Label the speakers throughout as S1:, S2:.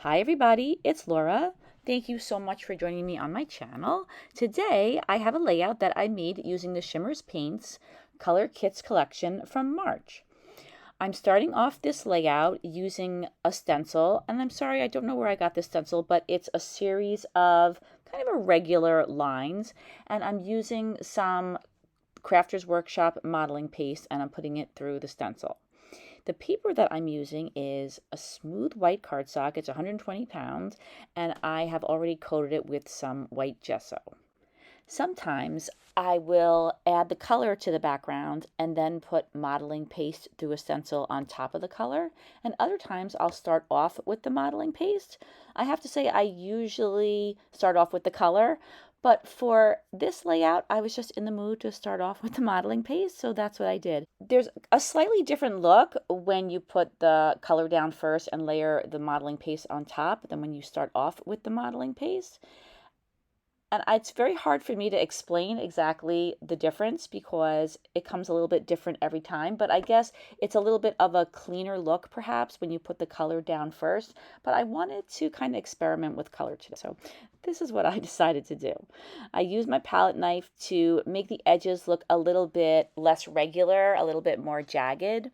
S1: Hi everybody, it's Laura. Thank you so much for joining me on my channel. Today I have a layout that I made using the Shimmerz Paints Color Kitz collection from March. I'm starting off this layout using a stencil, and I'm sorry I don't know where I got this stencil, but it's a series of kind of irregular lines, and I'm using some Crafters Workshop modeling paste and I'm putting it through the stencil. The paper that I'm using is a smooth white cardstock. It's 120 pounds, and I have already coated it with some white gesso. Sometimes I will add the color to the background and then put modeling paste through a stencil on top of the color, and other times I'll start off with the modeling paste. I have to say I usually start off with the color, but for this layout, I was just in the mood to start off with the modeling paste, so that's what I did. There's a slightly different look when you put the color down first and layer the modeling paste on top than when you start off with the modeling paste. And it's very hard for me to explain exactly the difference because it comes a little bit different every time. But I guess it's a little bit of a cleaner look perhaps when you put the color down first. But I wanted to kind of experiment with color today. So this is what I decided to do. I used my palette knife to make the edges look a little bit less regular, a little bit more jagged.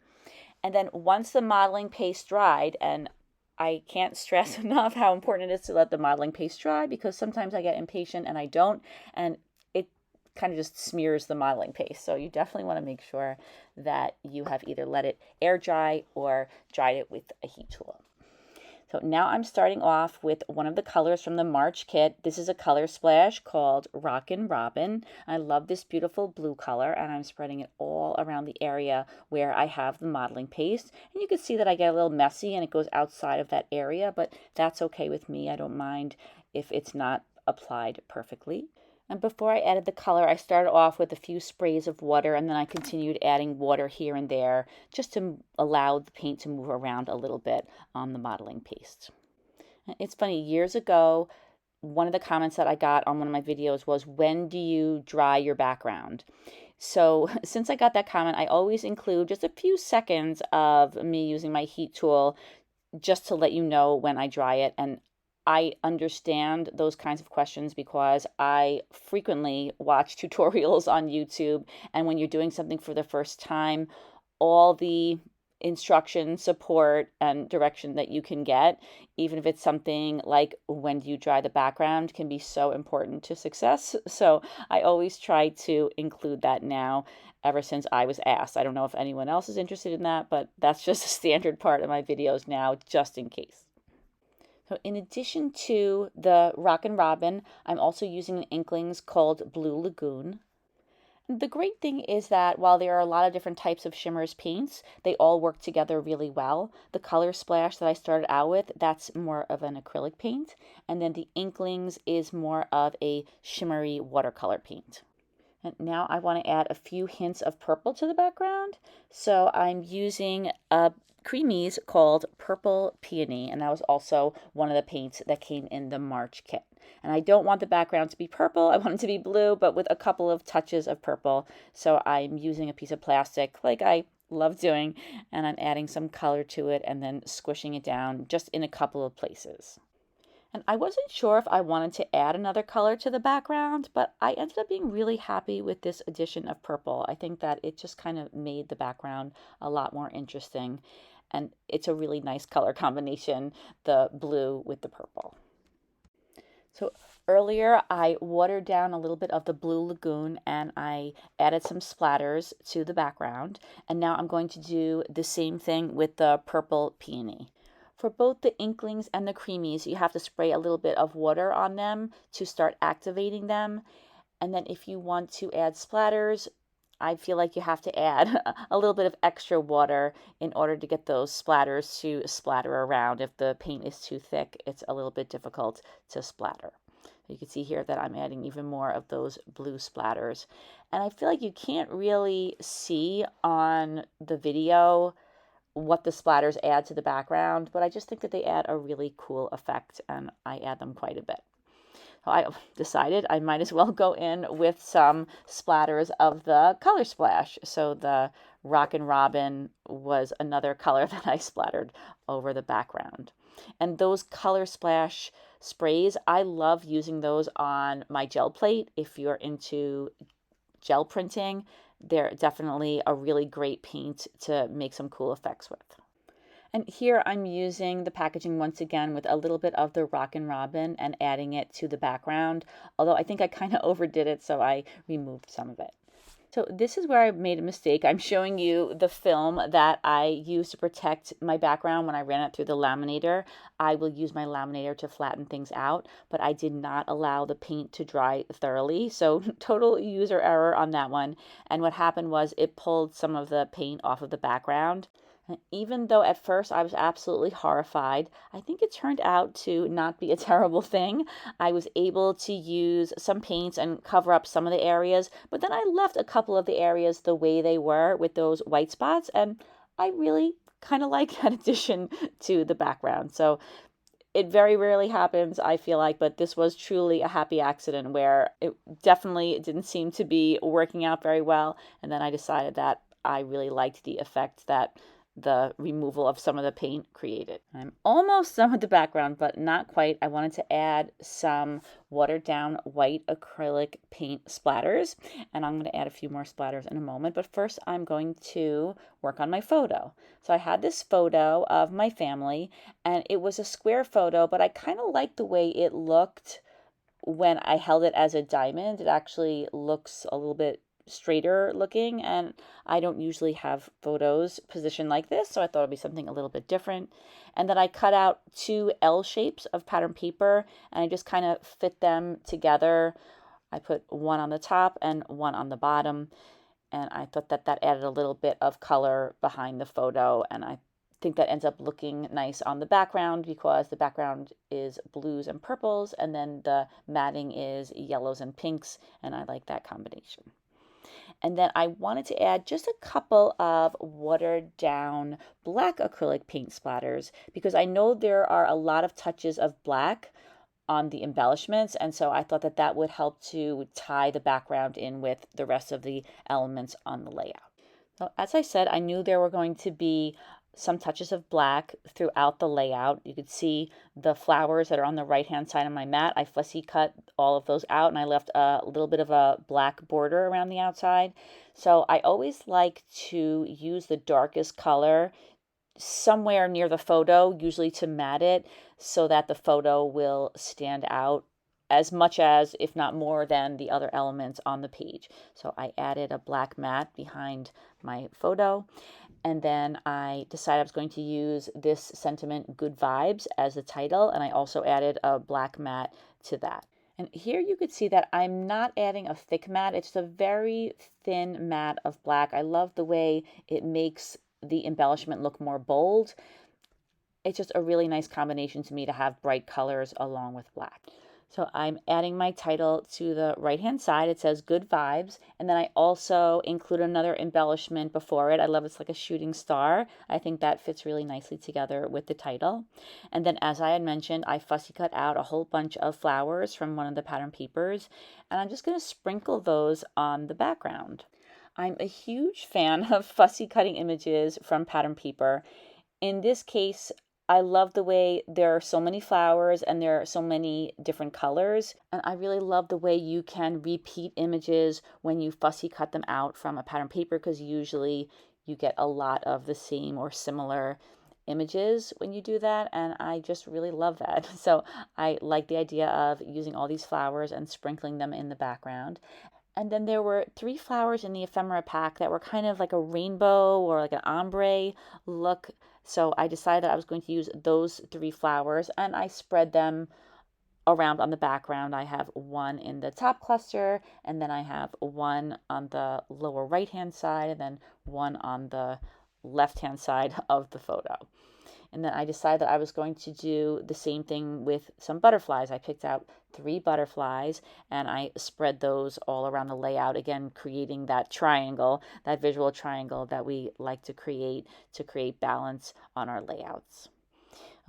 S1: And then once the modeling paste dried, and I can't stress enough how important it is to let the modeling paste dry because sometimes I get impatient and I don't, and it kind of just smears the modeling paste. So you definitely want to make sure that you have either let it air dry or dried it with a heat tool. So now I'm starting off with one of the colors from the March kit. This is a color splash called Rockin'. I love this beautiful blue color, and I'm spreading it all around the area where I have the modeling paste. And you can see that I get a little messy and it goes outside of that area, but that's okay with me. I don't mind if it's not applied perfectly. And before I added the color, I started off with a few sprays of water, and then I continued adding water here and there just to allow the paint to move around a little bit on the modeling paste. It's funny, years ago, one of the comments that I got on one of my videos was, when do you dry your background? So since I got that comment, I always include just a few seconds of me using my heat tool just to let you know when I dry it. And I understand those kinds of questions because I frequently watch tutorials on YouTube, and when you're doing something for the first time, all the instruction, support, and direction that you can get, even if it's something like when do you dry the background, can be so important to success. So I always try to include that now ever since I was asked. I don't know if anyone else is interested in that, but that's just a standard part of my videos now, just in case. So in addition to the Rockin' Robin, I'm also using an Inklingz called Blue Lagoon. The great thing is that while there are a lot of different types of Shimmerz paints, they all work together really well. The color splash that I started out with, that's more of an acrylic paint. And then the Inklingz is more of a shimmery watercolor paint. And now I want to add a few hints of purple to the background. So I'm using a Creameez called Purple Peony, and that was also one of the paints that came in the March kit. And I don't want the background to be purple, I want it to be blue, but with a couple of touches of purple. So I'm using a piece of plastic like I love doing, and I'm adding some color to it and then squishing it down just in a couple of places. And I wasn't sure if I wanted to add another color to the background, but I ended up being really happy with this addition of purple. I think that it just kind of made the background a lot more interesting. And it's a really nice color combination, the blue with the purple. So earlier I watered down a little bit of the Blue Lagoon and I added some splatters to the background. And now I'm going to do the same thing with the Purple Peony. For both the Inklingz and the Creameez, you have to spray a little bit of water on them to start activating them. And then if you want to add splatters, I feel like you have to add a little bit of extra water in order to get those splatters to splatter around. If the paint is too thick, it's a little bit difficult to splatter. You can see here that I'm adding even more of those blue splatters. And I feel like you can't really see on the video what the splatters add to the background, but I just think that they add a really cool effect, and I add them quite a bit. I decided I might as well go in with some splatters of the Color Splash. So the Rockin' Robin was another color that I splattered over the background. And those Color Splash sprays, I love using those on my gel plate. If you're into gel printing, they're definitely a really great paint to make some cool effects with. And here I'm using the packaging once again with a little bit of the Rockin' Robin and adding it to the background, although I think I kind of overdid it, so I removed some of it. So this is where I made a mistake. I'm showing you the film that I used to protect my background when I ran it through the laminator. I will use my laminator to flatten things out, but I did not allow the paint to dry thoroughly. So total user error on that one. And what happened was it pulled some of the paint off of the background. Even though at first I was absolutely horrified, I think it turned out to not be a terrible thing. I was able to use some paints and cover up some of the areas, but then I left a couple of the areas the way they were with those white spots, and I really kind of like that addition to the background. So it very rarely happens, I feel like, but this was truly a happy accident where it definitely didn't seem to be working out very well, and then I decided that I really liked the effect that the removal of some of the paint created. I'm almost done with the background, but not quite. I wanted to add some watered down white acrylic paint splatters, and I'm going to add a few more splatters in a moment. But first I'm going to work on my photo. So I had this photo of my family, and it was a square photo, but I kind of liked the way it looked when I held it as a diamond. It actually looks a little bit straighter looking, and I don't usually have photos positioned like this, so I thought it'd be something a little bit different. And then I cut out 2 L shapes of pattern paper, and I just kind of fit them together. I put one on the top and one on the bottom, and I thought that that added a little bit of color behind the photo, and I think that ends up looking nice on the background because the background is blues and purples, and then the matting is yellows and pinks, and I like that combination. And then I wanted to add just a couple of watered down black acrylic paint splatters because I know there are a lot of touches of black on the embellishments, and so I thought that that would help to tie the background in with the rest of the elements on the layout. So as I said, I knew there were going to be some touches of black throughout the layout. You could see the flowers that are on the right hand side of my mat. I fussy cut all of those out, and I left a little bit of a black border around the outside. So I always like to use the darkest color somewhere near the photo, usually to mat it, so that the photo will stand out as much as, if not more than, the other elements on the page. So I added a black mat behind my photo. And then I decided I was going to use this sentiment, Good Vibes, as the title. And I also added a black mat to that. And here you could see that I'm not adding a thick mat. It's a very thin mat of black. I love the way it makes the embellishment look more bold. It's just a really nice combination to me to have bright colors along with black. So I'm adding my title to the right-hand side. It says Good Vibes. And then I also include another embellishment before it. I love it's like a shooting star. I think that fits really nicely together with the title. And then as I had mentioned, I fussy cut out a whole bunch of flowers from one of the pattern papers. And I'm just going to sprinkle those on the background. I'm a huge fan of fussy cutting images from pattern paper. In this case, I love the way there are so many flowers and there are so many different colors. And I really love the way you can repeat images when you fussy cut them out from a pattern paper, because usually you get a lot of the same or similar images when you do that. And I just really love that. So I like the idea of using all these flowers and sprinkling them in the background. And then there were 3 flowers in the ephemera pack that were kind of like a rainbow or like an ombre look. So I decided that I was going to use those 3 flowers, and I spread them around on the background. I have one in the top cluster, and then I have one on the lower right hand side, and then one on the left hand side of the photo. And then I decided that I was going to do the same thing with some butterflies. I picked out 3 butterflies and I spread those all around the layout, again, creating that triangle, that visual triangle that we like to create balance on our layouts.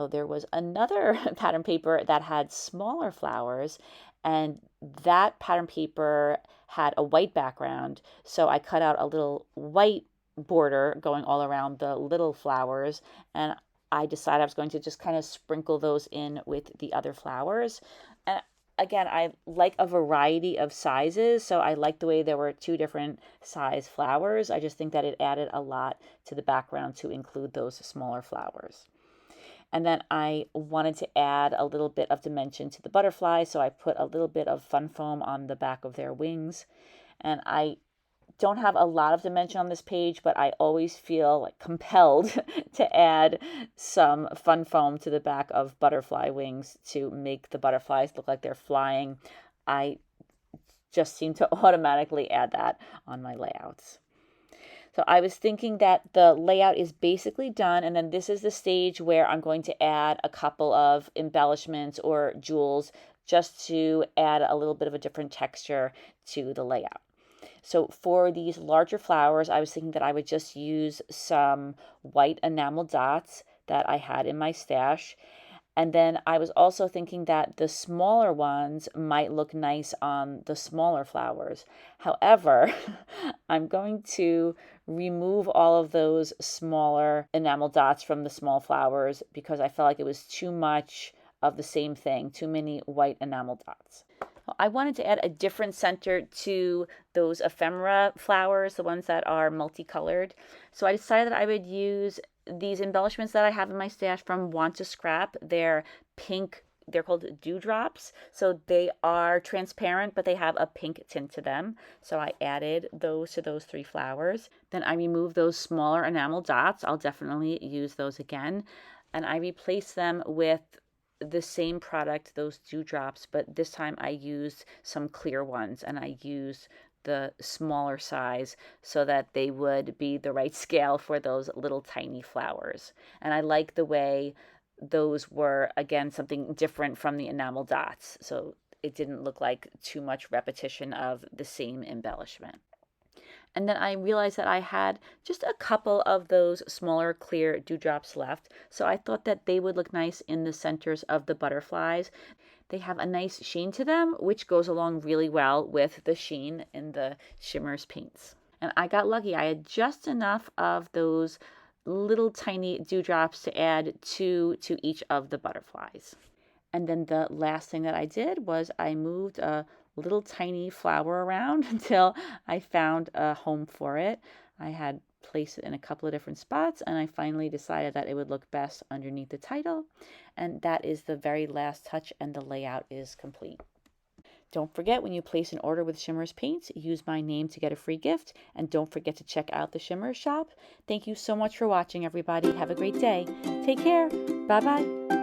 S1: Oh, there was another pattern paper that had smaller flowers, and that pattern paper had a white background, so I cut out a little white border going all around the little flowers, and I decided I was going to just kind of sprinkle those in with the other flowers. And again, I like a variety of sizes, so I like the way there were two different size flowers. I just think that it added a lot to the background to include those smaller flowers. And then I wanted to add a little bit of dimension to the butterfly, so I put a little bit of fun foam on the back of their wings. And I don't have a lot of dimension on this page, but I always feel like compelled to add some fun foam to the back of butterfly wings to make the butterflies look like they're flying. I just seem to automatically add that on my layouts. So I was thinking that the layout is basically done, and then this is the stage where I'm going to add a couple of embellishments or jewels just to add a little bit of a different texture to the layout. So for these larger flowers, I was thinking that I would just use some white enamel dots that I had in my stash. And then I was also thinking that the smaller ones might look nice on the smaller flowers. However, I'm going to remove all of those smaller enamel dots from the small flowers because I felt like it was too much of the same thing, too many white enamel dots. I wanted to add a different center to those ephemera flowers, the ones that are multicolored. So I decided that I would use these embellishments that I have in my stash from Want to Scrap. They're pink. They're called dewdrops. So they are transparent, but they have a pink tint to them. So I added those to those three flowers. Then I removed those smaller enamel dots. I'll definitely use those again. And I replaced them with the same product, those dewdrops, but this time I used some clear ones, and I used the smaller size so that they would be the right scale for those little tiny flowers. And I like the way those were, again, something different from the enamel dots, so it didn't look like too much repetition of the same embellishment. And then I realized that I had just a couple of those smaller clear dewdrops left. So I thought that they would look nice in the centers of the butterflies. They have a nice sheen to them, which goes along really well with the sheen in the Shimmerz paints. And I got lucky. I had just enough of those little tiny dewdrops to add two to each of the butterflies. And then the last thing that I did was I moved a little tiny flower around until I found a home for it. I had placed it in a couple of different spots, and I finally decided that it would look best underneath the title. And that is the very last touch, and the layout is complete. Don't forget, when you place an order with Shimmerz Paints, use my name to get a free gift, and don't forget to check out the Shimmerz shop. Thank you so much for watching, everybody. Have a great day. Take care. Bye-bye.